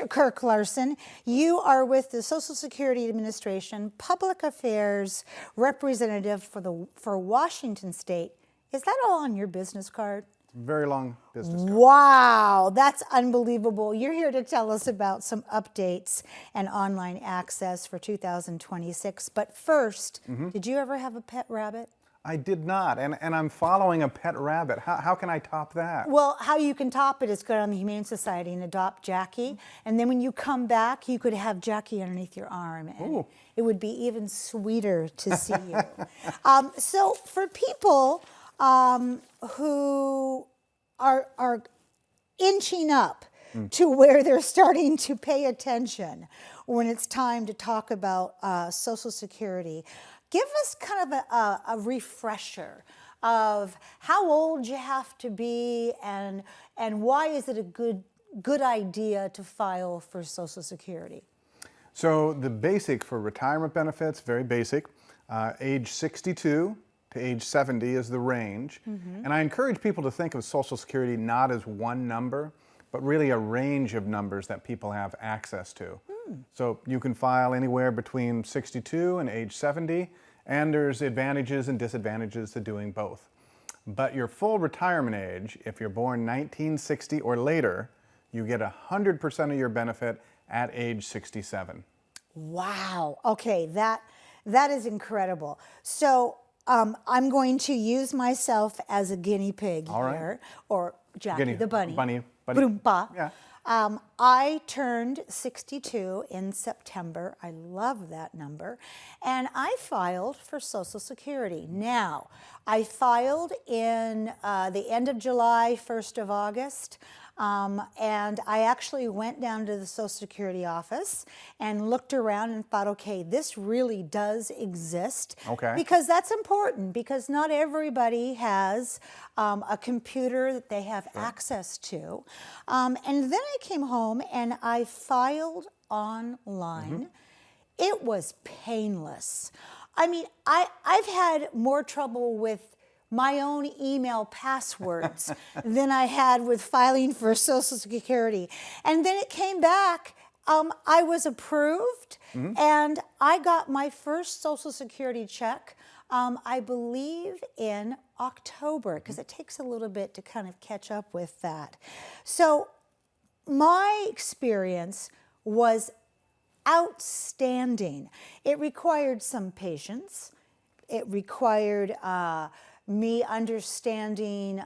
Mr. Kirk Larson, you are with the Social Security Administration Public Affairs Representative for Washington State. Is that all on your business card? Very long business card. Wow, that's unbelievable. You're here to tell us about some updates and online access for 2026. But first, did you ever have a pet rabbit? I did not, and I'm following a pet rabbit. How can I top that? Well, how you can top it is go on the Humane Society and adopt Jackie. And then when you come back, you could have Jackie underneath your arm. And it would be even sweeter to see you. So for people who are inching up to where they're starting to pay attention when it's time to talk about Social Security, give us kind of a refresher of how old you have to be and why is it a good idea to file for Social Security? So the basic for retirement benefits, very basic, age 62 to age 70 is the range. And I encourage people to think of Social Security not as one number, but really a range of numbers that people have access to. So you can file anywhere between 62 and age 70, and there's advantages and disadvantages to doing both. But your full retirement age, if you're born 1960 or later, you get 100% of your benefit at age 67. Wow. Okay, that is incredible. So I'm going to use myself as a guinea pig here, or Jackie the bunny. Bunny. Broompa. Yeah. I turned 62 in September. I love that number. And I filed for Social Security. Now, I filed in the end of July, 1st of August. And I actually went down to the Social Security office and looked around and thought, okay, this really does exist. Okay. Because that's important, because not everybody has a computer that they have access to. And then I came home and I filed online. It was painless. I mean, I've had more trouble with my own email passwords than I had with filing for Social Security. And then it came back, I was approved, and I got my first Social Security check, I believe in October, because it takes a little bit to kind of catch up with that. So my experience was outstanding. It required some patience. It required me understanding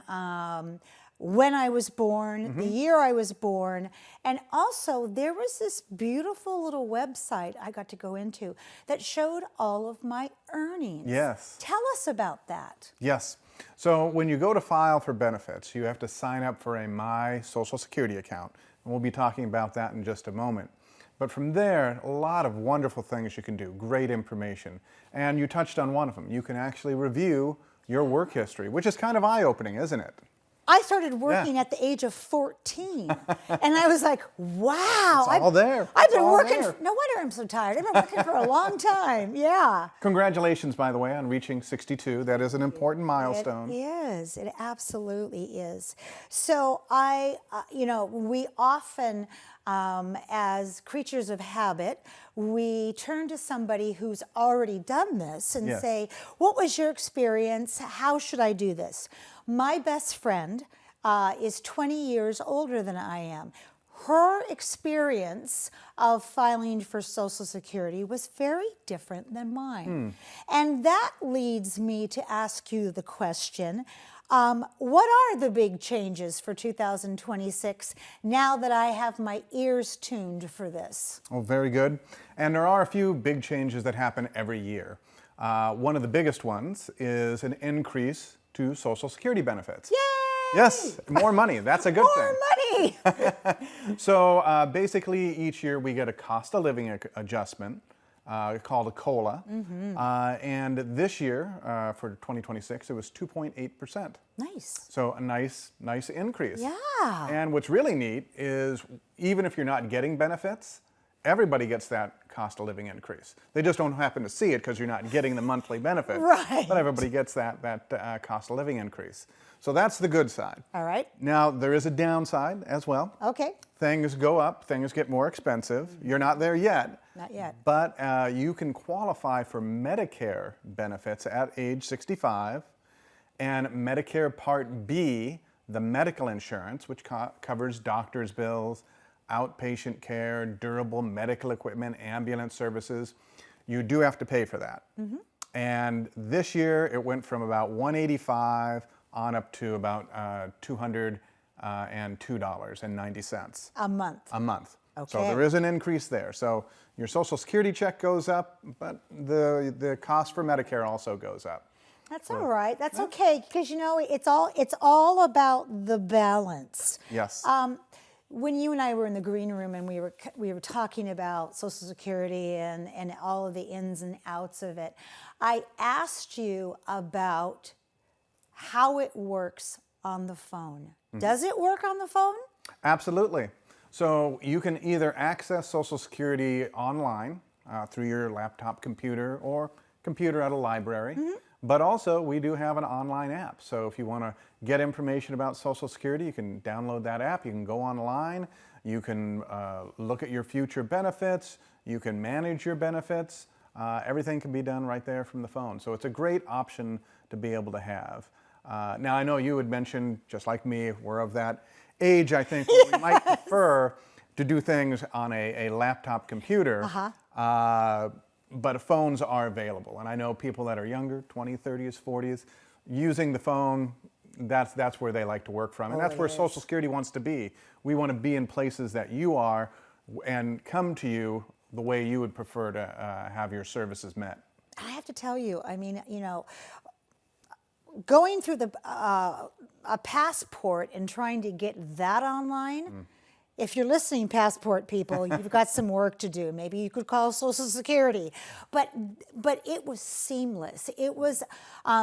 when I was born, the year I was born, and also there was this beautiful little website I got to go into that showed all of my earnings. Yes. Tell us about that. Yes. So when you go to file for benefits, you have to sign up for a My Social Security account. And we'll be talking about that in just a moment. But from there, a lot of wonderful things you can do, great information. And you touched on one of them. You can actually review your work history, which is kind of eye-opening, isn't it? I started working at the age of 14, and I was like, wow. It's all there. I've been working, no wonder I'm so tired. I've been working for a long time, yeah. Congratulations, by the way, on reaching 62. That is an important milestone. It is, it absolutely is. So we often, as creatures of habit, we turn to somebody who's already done this and say, what was your experience? How should I do this? My best friend is 20 years older than I am. Her experience of filing for Social Security was very different than mine. And that leads me to ask you the question, what are the big changes for 2026 now that I have my ears tuned for this? Oh, very good. And there are a few big changes that happen every year. One of the biggest ones is an increase to Social Security benefits. Yay! Yes, more money. That's a good thing. More money! So basically each year we get a cost of living adjustment called a COLA. And this year, for 2026, it was 2.8%. Nice. So a nice increase. Yeah. And what's really neat is even if you're not getting benefits, everybody gets that cost of living increase. They just don't happen to see it because you're not getting the monthly benefit. Right. But everybody gets that cost of living increase. So that's the good side. All right. Now, there is a downside as well. Okay. Things go up, things get more expensive. You're not there yet. Not yet. But you can qualify for Medicare benefits at age 65, and Medicare Part B, the medical insurance, which covers doctor's bills, outpatient care, durable medical equipment, ambulance services. You do have to pay for that. And this year it went from about $185 on up to about $202.90 A month. a month. So Okay. there is an increase there. So your Social Security check goes up, but the cost for Medicare also goes up. That's all right. That's okay, because you know it's all about the balance. Yes. When you and I were in the green room and we were talking about Social Security and all of the ins and outs of it, I asked you about how it works on the phone. Does it work on the phone? Absolutely. So you can either access Social Security online through your laptop computer or computer at a library. But also, we do have an online app. So if you want to get information about Social Security, you can download that app. You can go online. You can look at your future benefits. You can manage your benefits. Everything can be done right there from the phone. So it's a great option to be able to have. Now, I know you had mentioned, just like me, we're of that age, I think, where we might prefer to do things on a laptop computer. But phones are available. And I know people that are younger, 20s, 30s, 40s, using the phone, that's where they like to work from. And that's where Social Security wants to be. We want to be in places that you are and come to you the way you would prefer to have your services met. I have to tell you, I mean, you know, going through a passport and trying to get that online, if you're listening, passport people, you've got some work to do. Maybe you could call Social Security. But it was seamless. It was,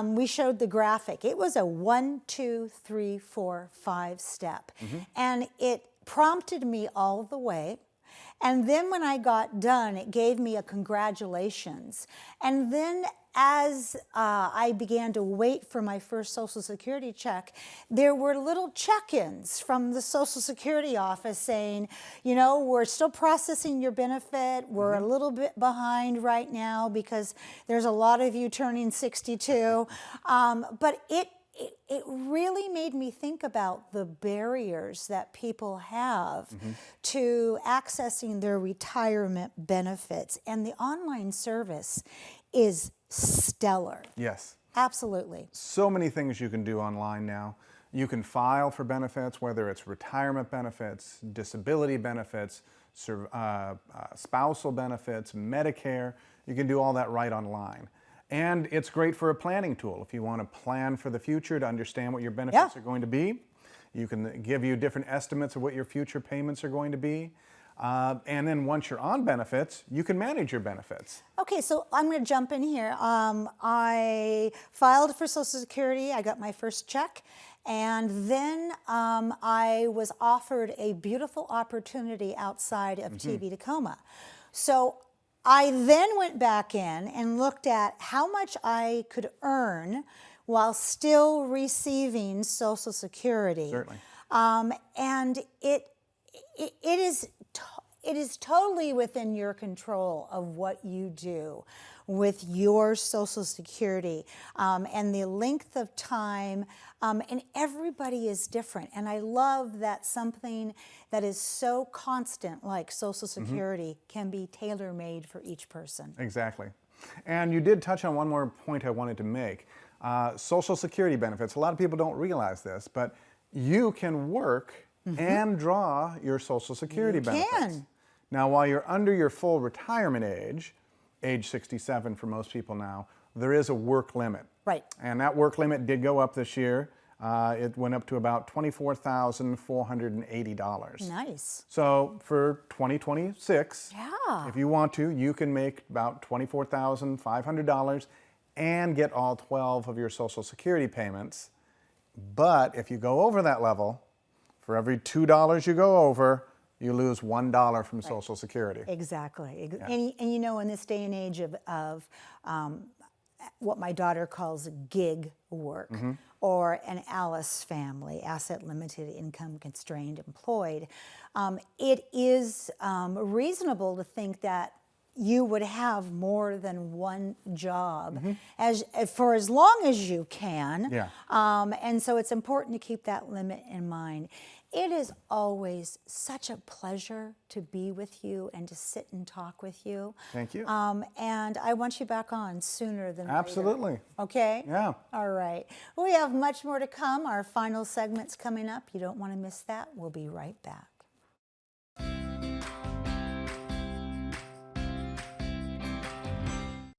we showed the graphic. It was a 1, 2, 3, 4, 5 step. And it prompted me all the way. And then when I got done, it gave me a congratulations. And then as I began to wait for my first Social Security check, there were little check-ins from the Social Security office saying, you know, we're still processing your benefit. We're a little bit behind right now because there's a lot of you turning 62. But it really made me think about the barriers that people have to accessing their retirement benefits. And the online service is stellar. Yes. Absolutely. So many things you can do online now. You can file for benefits, whether it's retirement benefits, disability benefits, spousal benefits, Medicare. You can do all that right online. And it's great for a planning tool. If you want to plan for the future to understand what your benefits are going to be, you can give you different estimates of what your future payments are going to be. And then once you're on benefits, you can manage your benefits. Okay, so I'm going to jump in here. I filed for Social Security. I got my first check. And then I was offered a beautiful opportunity outside of TV Tacoma. So I then went back in and looked at how much I could earn while still receiving Social Security. Certainly. And it is totally within your control of what you do with your Social Security and the length of time. And everybody is different. And I love that something that is so constant like Social Security can be tailor-made for each person. Exactly. And you did touch on one more point I wanted to make. Social Security benefits. A lot of people don't realize this, but you can work and draw your Social Security benefits. Can. Now, while you're under your full retirement age 67 for most people now, there is a work limit. Right. And that work limit did go up this year. It went up to about $24,480. Nice. So for 2026, Yeah. if you want to, you can make about $24,500 and get all 12 of your Social Security payments. But if you go over that level, for every $2 you go over, you lose $1 from Social Security. Exactly. Yeah. And you know, in this day and age of what my daughter calls gig work, or an Alice family, asset limited, income constrained, employed, it is reasonable to think that you would have more than one job for as long as you can. Yeah. And so it's important to keep that limit in mind. It is always such a pleasure to be with you and to sit and talk with you. Thank you. And I want you back on sooner than later. Absolutely. Okay? Yeah. All right. We have much more to come. Our final segment's coming up. You don't want to miss that. We'll be right back.